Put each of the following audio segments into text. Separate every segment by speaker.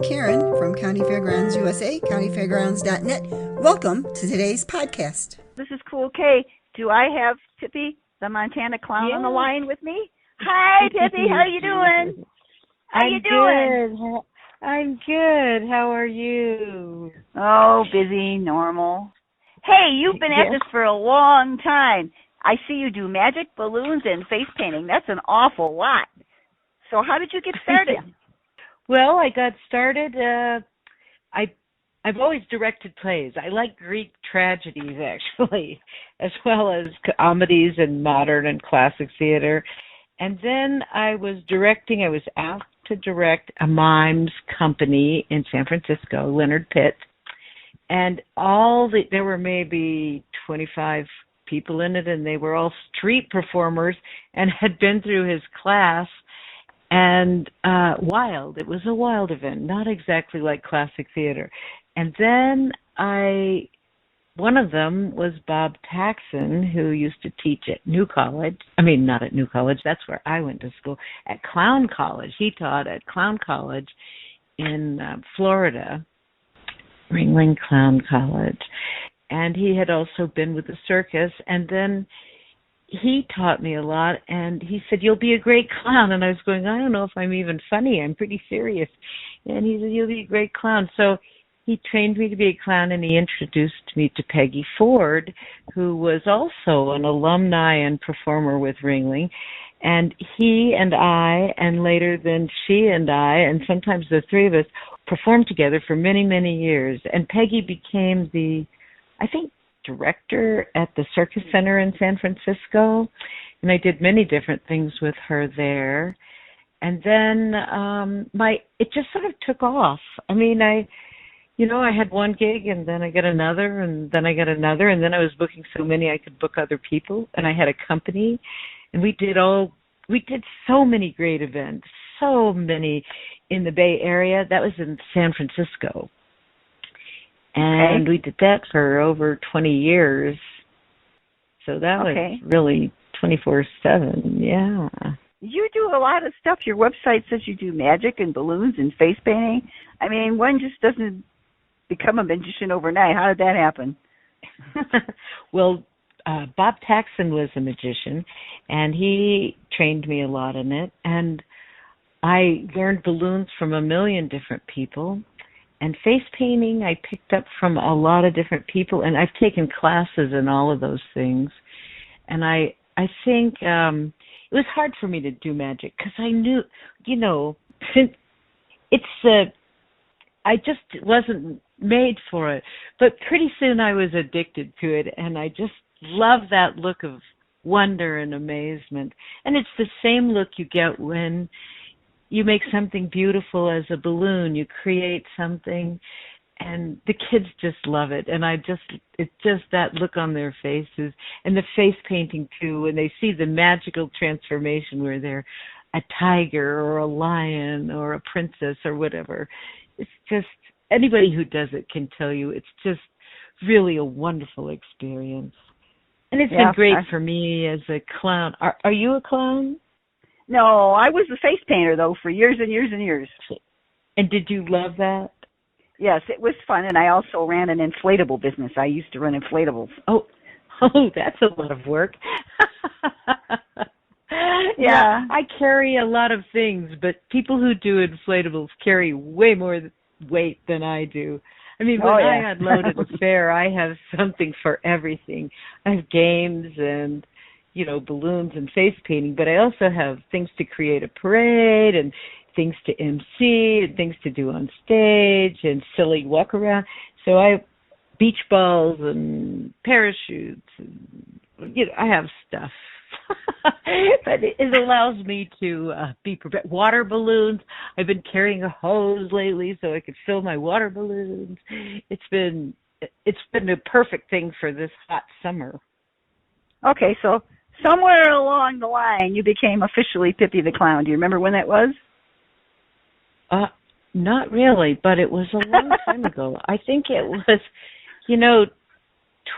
Speaker 1: Karen from Countyfairgrounds USA, countyfairgrounds.net. Welcome to today's podcast.
Speaker 2: This is CoolKay. Do I have Pippi the Montana Clown on the line with me? Hi, Pippi. How are you doing?
Speaker 3: I'm good. How are you?
Speaker 2: Oh, busy, normal. Hey, you've been at this for a long time. I see you do magic, balloons, and face painting. That's an awful lot. So how did you get started?
Speaker 3: Well, I got started. I've always directed plays. I like Greek tragedies, actually, as well as comedies and modern and classic theater. And then I was asked to direct a mimes company in San Francisco, Leonard Pitt. And there were maybe 25 people in it, and they were all street performers and had been through his class. And wild. It was a wild event, not exactly like classic theater. And then one of them was Bob Taxon, who used to teach at New College. I mean, not at New College. That's where I went to school. At Clown College. He taught at Clown College in Florida, Ringling Clown College. And he had also been with the circus. And then he taught me a lot, and he said, "You'll be a great clown." And I was going, "I don't know if I'm even funny. I'm pretty serious." And he said, "You'll be a great clown." So he trained me to be a clown, and he introduced me to Peggy Ford, who was also an alumni and performer with Ringling. And he and I, and later then she and I, and sometimes the three of us, performed together for many, many years. And Peggy became director at the Circus Center in San Francisco, and I did many different things with her there. And then it just sort of took off. I mean, I had one gig, and then I got another, and then I got another, and then I was booking so many I could book other people, and I had a company, and we did so many great events, so many in the Bay Area. That was in San Francisco. And we did that for over 20 years. So that was really 24/7, yeah.
Speaker 2: You do a lot of stuff. Your website says you do magic and balloons and face painting. I mean, one just doesn't become a magician overnight. How did that happen?
Speaker 3: Well, Bob Taxon was a magician, and he trained me a lot in it. And I learned balloons from a million different people. And face painting, I picked up from a lot of different people, and I've taken classes in all of those things. And I think it was hard for me to do magic because I knew, I just wasn't made for it. But pretty soon I was addicted to it, and I just love that look of wonder and amazement. And it's the same look you get when you make something beautiful as a balloon. You create something, and the kids just love it. And it's just that look on their faces, and the face painting too, when they see the magical transformation where they're a tiger or a lion or a princess or whatever. It's just, anybody who does it can tell you, it's just really a wonderful experience. And it's been great for me as a clown. Are you a clown?
Speaker 2: No, I was a face painter, though, for years and years and years.
Speaker 3: And did you love that?
Speaker 2: Yes, it was fun, and I also ran an inflatable business. I used to run inflatables.
Speaker 3: Oh, that's a lot of work.
Speaker 2: Yeah.
Speaker 3: I carry a lot of things, but people who do inflatables carry way more weight than I do. I mean, when I unload at a fair, I have something for everything. I have games and balloons and face painting, but I also have things to create a parade and things to MC and things to do on stage and silly walk around. So I have beach balls and parachutes and, I have stuff. But it allows me to be prepared. Water balloons. I've been carrying a hose lately so I could fill my water balloons. It's been a perfect thing for this hot summer.
Speaker 2: Okay, so somewhere along the line, you became officially Pippi the Clown. Do you remember when that was?
Speaker 3: Not really, but it was a long time ago. I think it was,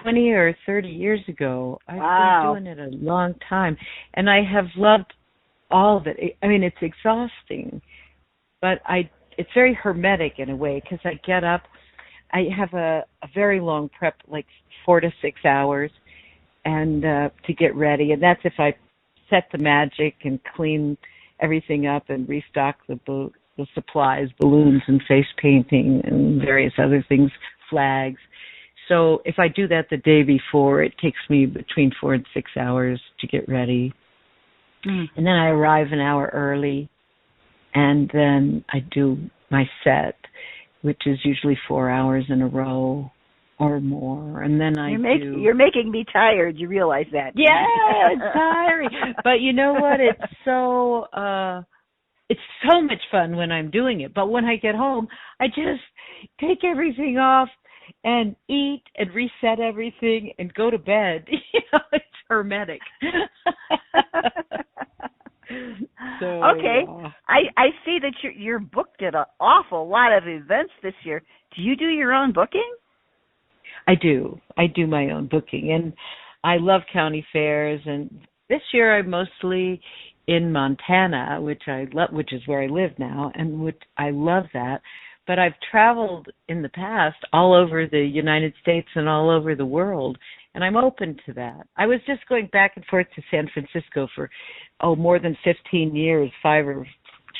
Speaker 3: 20 or 30 years ago. I've been doing it a long time, and I have loved all of it. I mean, it's exhausting, but I it's very hermetic in a way, because I get up, I have a very long prep, like 4 to 6 hours, and to get ready, and that's if I set the magic and clean everything up and restock the supplies, balloons and face painting and various other things, flags. So if I do that the day before, it takes me between 4 and 6 hours to get ready. And then I arrive an hour early, and then I do my set, which is usually 4 hours in a row or more. And then
Speaker 2: You're making me tired. You realize that?
Speaker 3: Yeah, it's tiring. But you know what? It's so much fun when I'm doing it. But when I get home, I just take everything off and eat and reset everything and go to bed. It's hermetic. So,
Speaker 2: okay. I see that you're booked at an awful lot of events this year. Do you do your own booking?
Speaker 3: I do. I do my own booking, and I love county fairs. And this year I'm mostly in Montana, which I love, which is where I live now, and which I love that. But I've traveled in the past all over the United States and all over the world, and I'm open to that. I was just going back and forth to San Francisco for, more than 15 years, 5 or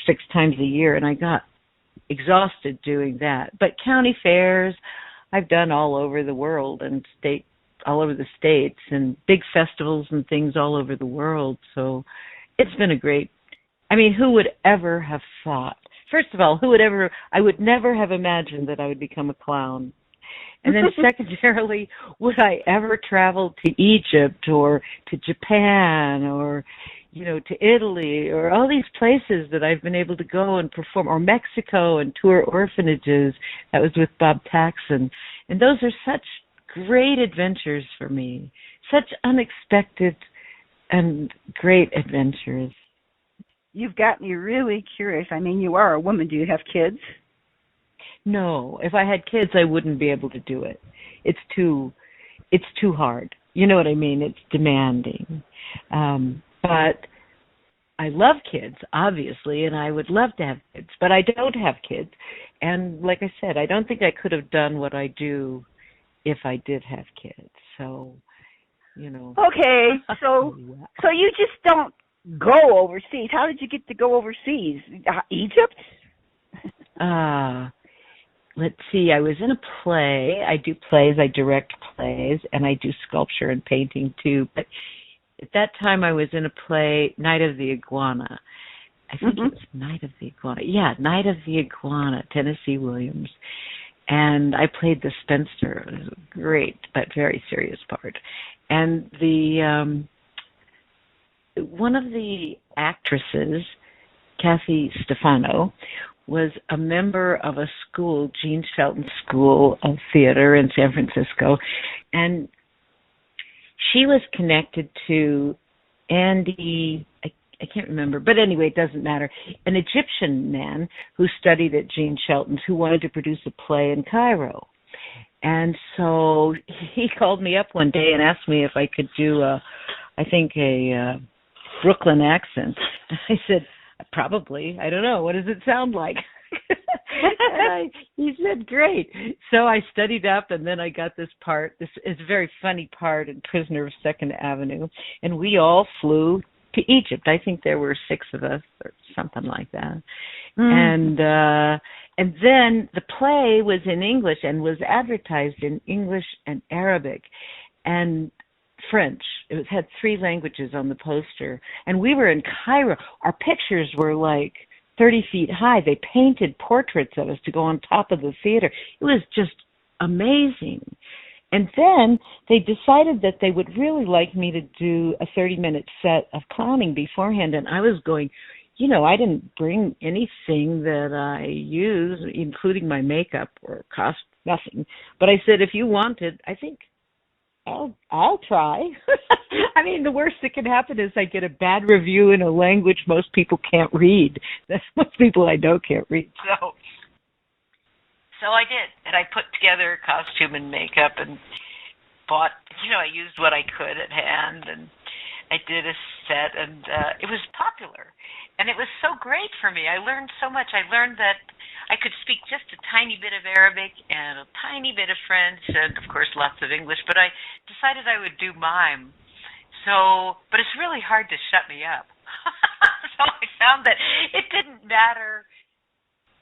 Speaker 3: 6 times a year, and I got exhausted doing that. But county fairs, I've done all over the world and all over the states, and big festivals and things all over the world. So it's been who would ever have thought? First of all, I would never have imagined that I would become a clown. And then secondarily, would I ever travel to Egypt or to Japan or, to Italy or all these places that I've been able to go and perform, or Mexico and tour orphanages? That was with Bob Taxon. And those are such great adventures for me, such unexpected and great adventures.
Speaker 2: You've got me really curious. You are a woman. Do you have kids?
Speaker 3: No. If I had kids, I wouldn't be able to do it. It's too hard. You know what I mean? It's demanding. But I love kids, obviously, and I would love to have kids, but I don't have kids. And like I said, I don't think I could have done what I do if I did have kids. So,
Speaker 2: Okay, so you just don't go overseas. How did you get to go overseas? Egypt?
Speaker 3: Let's see. I was in a play. I do plays. I direct plays, and I do sculpture and painting too. But at that time, I was in a play, Night of the Iguana. I think it was Night of the Iguana. Yeah, Night of the Iguana, Tennessee Williams. And I played the spinster. It was a great but very serious part. And one of the actresses, Kathy Stefano, was a member of a school, Gene Shelton School of Theater in San Francisco, and she was connected to Andy, I can't remember, but anyway, it doesn't matter, an Egyptian man who studied at Gene Shelton's who wanted to produce a play in Cairo. And so he called me up one day and asked me if I could do a Brooklyn accent. I said, probably. I don't know. What does it sound like? He said, great. So I studied up, and then I got this part. This is a very funny part in Prisoner of 2nd Avenue. And we all flew to Egypt. I think there were 6 of us or something like that. And then the play was in English and was advertised in English and Arabic and French. It had 3 languages on the poster. And we were in Cairo. Our pictures were like 30 feet high. They painted portraits of us to go on top of the theater. It was just amazing. And then they decided that they would really like me to do a 30-minute set of clowning beforehand. And I was going, I didn't bring anything that I use, including my makeup or cost, nothing. But I said, if you wanted, I think I'll try. The worst that can happen is I get a bad review in a language most people can't read. Most people I know can't read. So I did, and I put together costume and makeup and bought, I used what I could at hand, I did a set, and it was popular. And it was so great for me. I learned so much. I learned that I could speak just a tiny bit of Arabic and a tiny bit of French, and of course lots of English, but I decided I would do mime. So, but it's really hard to shut me up. So I found that it didn't matter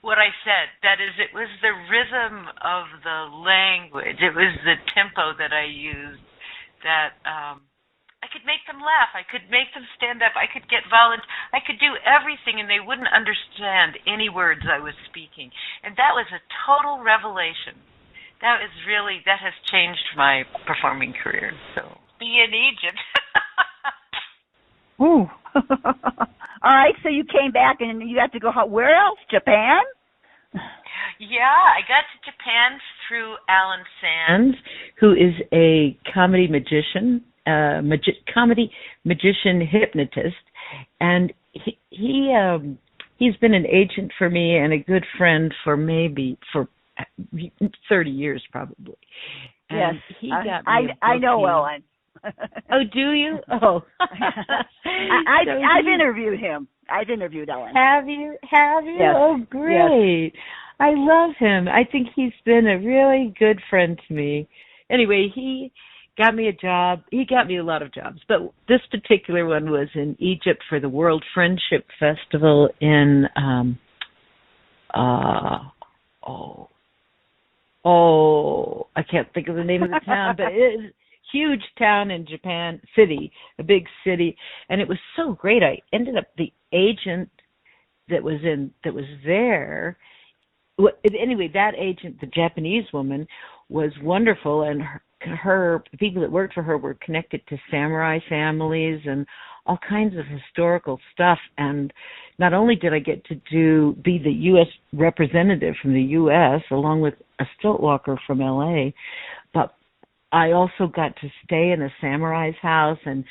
Speaker 3: what I said. That is, it was the rhythm of the language. It was the tempo that I used that I could make them laugh. I could make them stand up. I could get volunteers. I could do everything, and they wouldn't understand any words I was speaking. And that was a total revelation. That has changed my performing career. So be in Egypt.
Speaker 2: Ooh. All right, so you came back, and you had to go, where else? Japan?
Speaker 3: Yeah, I got to Japan through Alan Sands, who is a comedy magician. Comedy magician hypnotist, and he's been an agent for me and a good friend for 30 years probably. And
Speaker 2: yes,
Speaker 3: he got me
Speaker 2: I know Ellen.
Speaker 3: Oh, do you? Oh,
Speaker 2: I've interviewed him. I've interviewed Ellen.
Speaker 3: Have you?
Speaker 2: Yes.
Speaker 3: Oh, great! Yes. I love him. I think he's been a really good friend to me. Anyway, he got me a job. He got me a lot of jobs, but this particular one was in Egypt for the World Friendship Festival in I can't think of the name of the town, but it is a huge town in Japan, a big city, and it was so great. I ended up the agent that was there. Anyway, that agent, the Japanese woman, was wonderful, and the people that worked for her were connected to samurai families and all kinds of historical stuff. And not only did I get to be the U.S. representative from the U.S. along with a stilt walker from L.A., but I also got to stay in a samurai's house and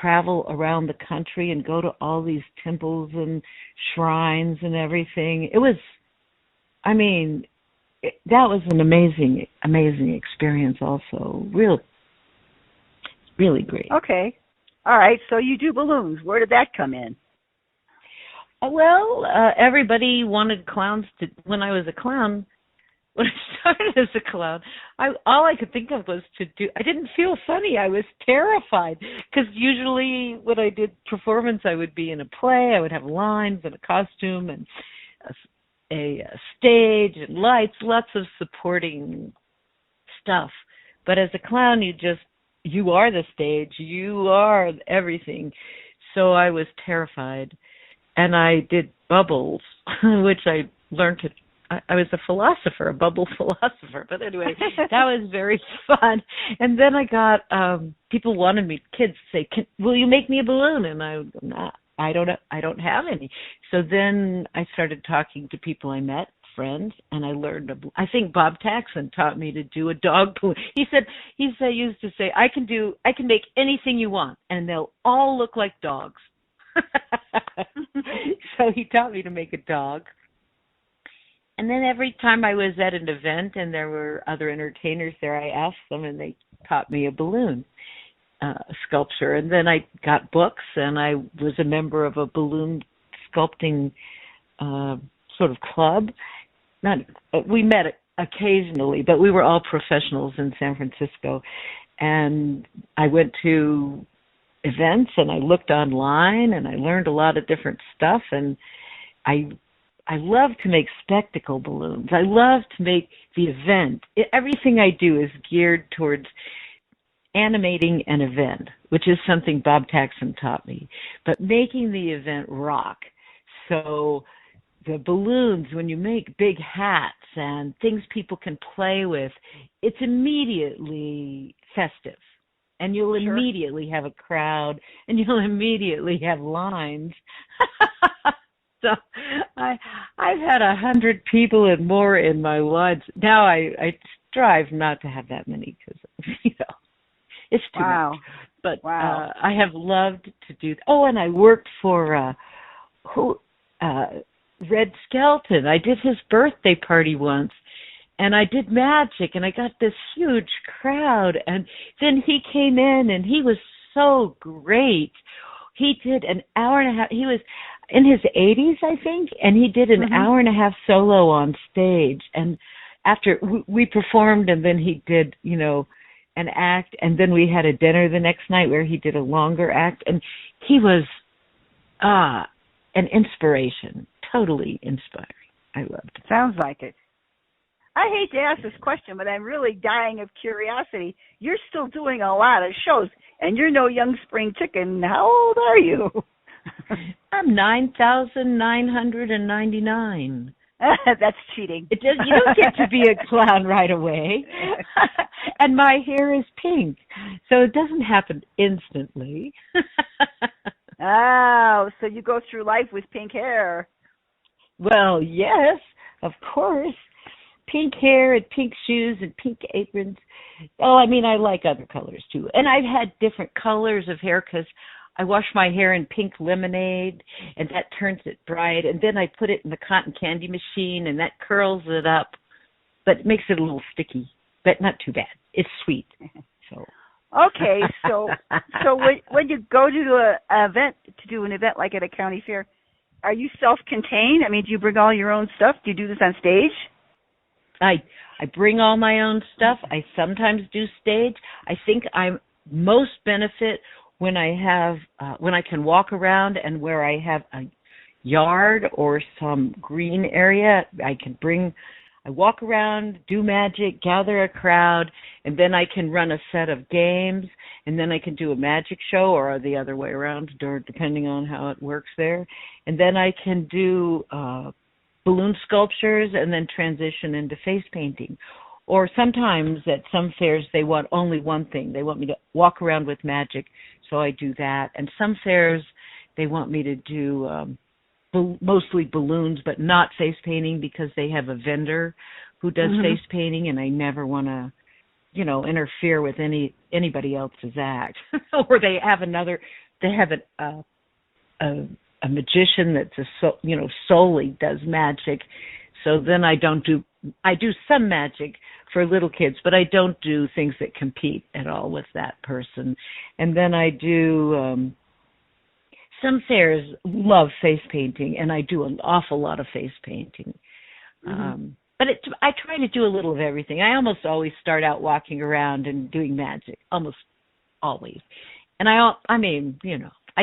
Speaker 3: travel around the country and go to all these temples and shrines and everything. It was, that was an amazing experience also. Really great.
Speaker 2: Okay. All right. So you do balloons. Where did that come in?
Speaker 3: Well, everybody wanted clowns when I was a clown. When I started as a clown, all I could think of was to do. I didn't feel funny. I was terrified because usually when I did performance, I would be in a play. I would have lines and a costume and a stage and lights, lots of supporting stuff. But as a clown, you are the stage, you are everything. So I was terrified, and I did bubbles, which I learned to. I was a bubble philosopher. But anyway, that was very fun. And then I got people wanted me, kids say, "Will you make me a balloon?" And I would go, "Nah, I don't have any." So then I started talking to people I met, friends, and I learned. I think Bob Taxon taught me to do a dog balloon. He used to say, I can make anything you want, and they'll all look like dogs. So he taught me to make a dog. And then every time I was at an event and there were other entertainers there, I asked them, and they taught me a balloon sculpture. And then I got books, and I was a member of a balloon sculpting sort of club. We met occasionally, but we were all professionals in San Francisco. And I went to events, and I looked online, and I learned a lot of different stuff. And I love to make spectacle balloons. I love to make the event. Everything I do is geared towards animating an event, which is something Bob Taxon taught me, but making the event rock. So the balloons, when you make big hats and things people can play with, it's immediately festive. And you'll immediately have a crowd, and you'll immediately have lines. So I've had 100 people and more in my lines. Now I strive not to have that many because, it's too much. But I have loved to do. Oh, and I worked for Red Skelton. I did his birthday party once, and I did magic, and I got this huge crowd. And then he came in, and he was so great. He did an hour and a half. He was in his 80s, I think, and he did an hour and a half solo on stage. And after we performed, and then he did, an act, and then we had a dinner the next night where he did a longer act, and he was an inspiration, totally inspiring. I loved it.
Speaker 2: Sounds like it. I hate to ask this question, but I'm really dying of curiosity. You're still doing a lot of shows, and you're no young spring chicken. How old are you?
Speaker 3: I'm 9,999.
Speaker 2: That's cheating.
Speaker 3: You don't get to be a clown right away. And my hair is pink, so it doesn't happen instantly.
Speaker 2: Oh, so you go through life with pink hair.
Speaker 3: Well, yes, of course. Pink hair and pink shoes and pink aprons. Oh, I like other colors too. And I've had different colors of hair because I wash my hair in pink lemonade, and that turns it bright. And then I put it in the cotton candy machine, and that curls it up. But it makes it a little sticky, but not too bad. It's sweet. So.
Speaker 2: Okay, so when you go to an event like at a county fair, are you self-contained? Do you bring all your own stuff? Do you do this on stage?
Speaker 3: I bring all my own stuff. I sometimes do stage. I think I'm most benefit when I can walk around and where I have a yard or some green area. I walk around, do magic, gather a crowd, and then I can run a set of games, and then I can do a magic show or the other way around, depending on how it works there. And then I can do balloon sculptures and then transition into face painting. Or sometimes at some fairs they want only one thing. They want me to walk around with magic, so I do that. And some fairs they want me to do mostly balloons, but not face painting because they have a vendor who does face painting, and I never want to, interfere with anybody else's act. Or they have a magician that's solely does magic. So then I do some magic for little kids, but I don't do things that compete at all with that person. And then I do some fairs love face painting, and I do an awful lot of face painting. But I try to do a little of everything. I almost always start out walking around and doing magic, almost always. And I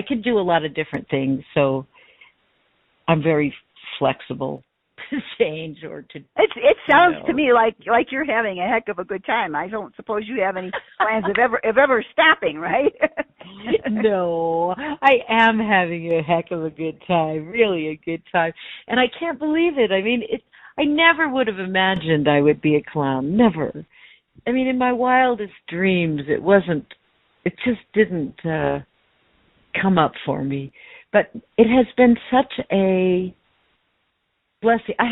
Speaker 3: can do a lot of different things, so I'm very flexible to change or to.
Speaker 2: It sounds to me like you're having a heck of a good time. I don't suppose you have any plans of ever stopping, right?
Speaker 3: No, I am having a heck of a good time, really a good time, and I can't believe it. I never would have imagined I would be a clown. Never. In my wildest dreams, it just didn't come up for me. But it has been such a blessing. I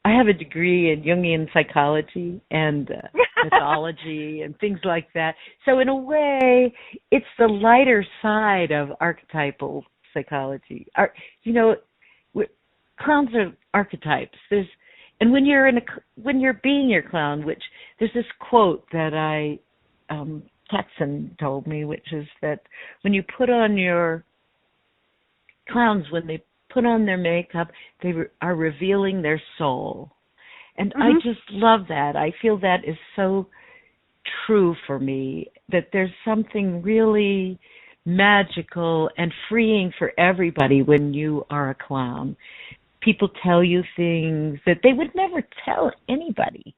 Speaker 3: have a degree in Jungian psychology and mythology and things like that. So in a way, it's the lighter side of archetypal psychology. Clowns are archetypes. And when you're being your clown, which there's this quote that Texan told me, which is that when you put on your clowns, when they put on their makeup, they are revealing their soul. And I just love that. I feel that is so true for me, that there's something really magical and freeing for everybody when you are a clown. People tell you things that they would never tell anybody,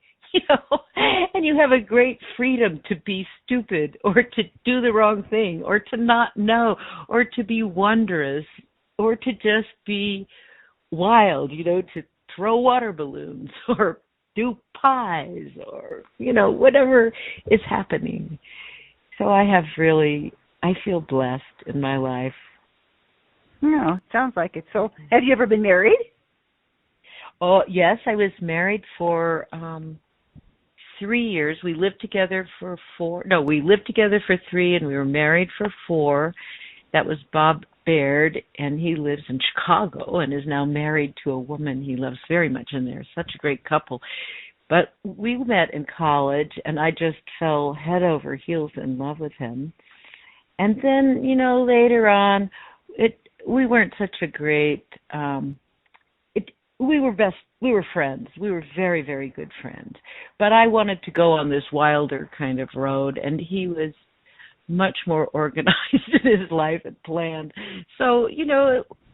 Speaker 3: and you have a great freedom to be stupid or to do the wrong thing or to not know or to be wondrous or to just be wild, to throw water balloons or do pies or, whatever is happening. So I feel blessed in my life.
Speaker 2: No, it sounds like it. So have you ever been married?
Speaker 3: Oh, yes, I was married for 3 years. We lived together for 4. No, we lived together for 3 and we were married for 4. That was Bob Baird, and he lives in Chicago and is now married to a woman he loves very much, and they're such a great couple. But we met in college, and I just fell head over heels in love with him. And then, later on, we weren't such a great, we were friends. We were very, very good friends. But I wanted to go on this wilder kind of road, and he was much more organized in his life and planned. So,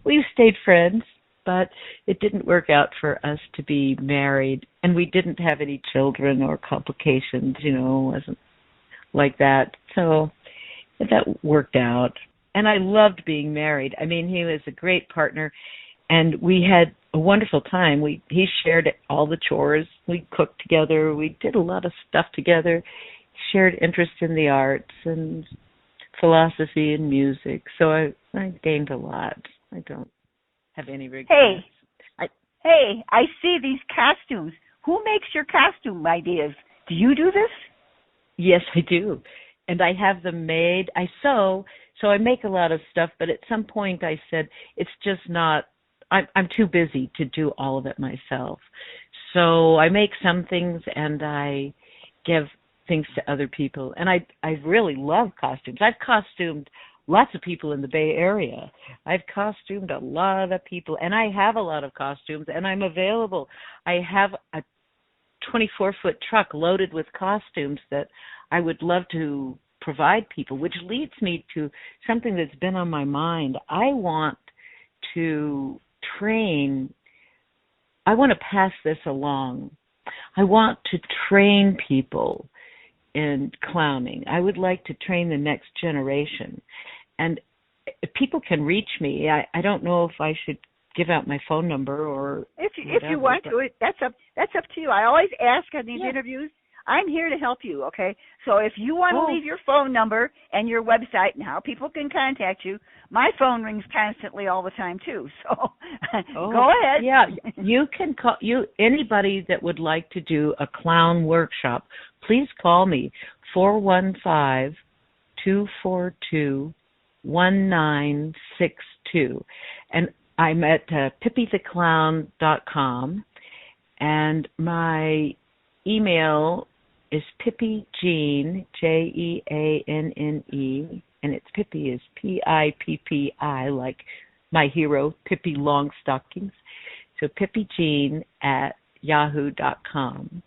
Speaker 3: we stayed friends, but it didn't work out for us to be married, and we didn't have any children or complications, it wasn't like that. So that worked out. And I loved being married. I mean, he was a great partner, and we had a wonderful time. He shared all the chores. We cooked together. We did a lot of stuff together, shared interest in the arts and philosophy and music. So I gained a lot. I don't have any regrets.
Speaker 2: Hey, I see these costumes. Who makes your costume ideas? Do you do this?
Speaker 3: Yes, I do. And I have them made. I sew, so I make a lot of stuff, but at some point I said, it's just not, I'm too busy to do all of it myself. So I make some things and I give things to other people. And I really love costumes. I've costumed lots of people in the Bay Area. I've costumed a lot of people, and I have a lot of costumes, and I'm available. I have a 24-foot truck loaded with costumes that I would love to provide people, which leads me to something that's been on my mind. I want to train. I want to pass this along. I want to train people in clowning. I would like to train the next generation. And people can reach me. I don't know if I should give out my phone number or
Speaker 2: if you want to. That's up to you. I always ask on these interviews. I'm here to help you, okay? So if you want to leave your phone number and your website and how people can contact you, my phone rings constantly all the time too. So go ahead.
Speaker 3: Yeah, you can call anybody that would like to do a clown workshop. Please call me 415-242-1962. And I'm at PippiTheClown.com, and my email is Pippi Jeanne, Jeanne, and it's Pippi is Pippi, like my hero, Pippi Longstockings. So Pippi Jeanne at yahoo.com.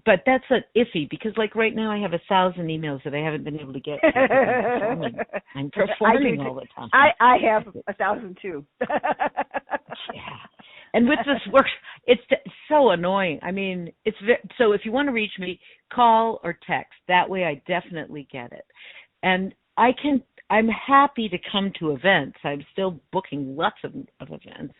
Speaker 3: But that's an iffy, because like right now I have 1,000 emails that I haven't been able to get to. I'm performing all the time.
Speaker 2: I have 1,000 too.
Speaker 3: Yeah. And with this work, it's so annoying. I mean, so if you want to reach me, call or text. That way I definitely get it. And I'm happy to come to events. I'm still booking lots of events.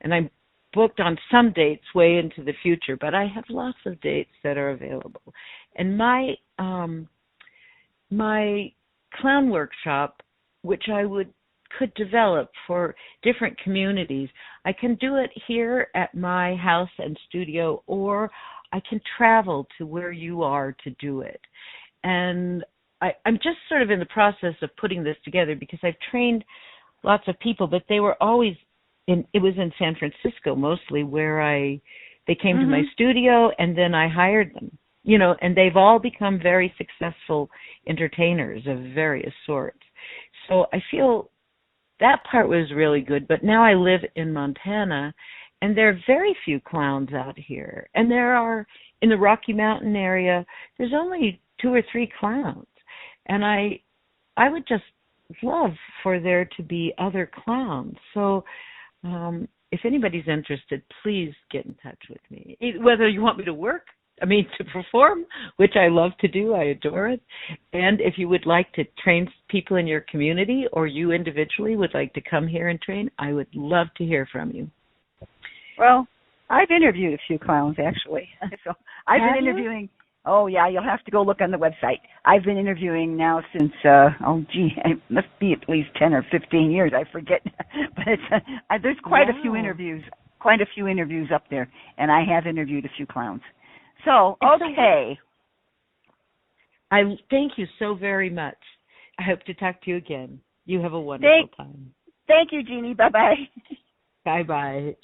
Speaker 3: And I'm booked on some dates way into the future, but I have lots of dates that are available. And my clown workshop, which I could develop for different communities, I can do it here at my house and studio, or I can travel to where you are to do it. And I'm just sort of in the process of putting this together, because I've trained lots of people, but they were always it was in San Francisco mostly, where they came to my studio, and then I hired them, and they've all become very successful entertainers of various sorts. So I feel that part was really good. But now I live in Montana, and there are very few clowns out here. And there are, in the Rocky Mountain area, there's only 2 or 3 clowns. And I would just love for there to be other clowns. So if anybody's interested, please get in touch with me. Whether you want me to to perform, which I love to do, I adore it. And if you would like to train people in your community, or you individually would like to come here and train, I would love to hear from you.
Speaker 2: Well, I've interviewed a few clowns, actually. So I've been interviewing. Oh, yeah, you'll have to go look on the website. I've been interviewing now since, it must be at least 10 or 15 years. I forget. But there's quite a few interviews up there, and I have interviewed a few clowns. So, okay.
Speaker 3: I thank you so very much. I hope to talk to you again. You have a wonderful time.
Speaker 2: Thank you, Jeannie. Bye-bye.
Speaker 3: Bye-bye.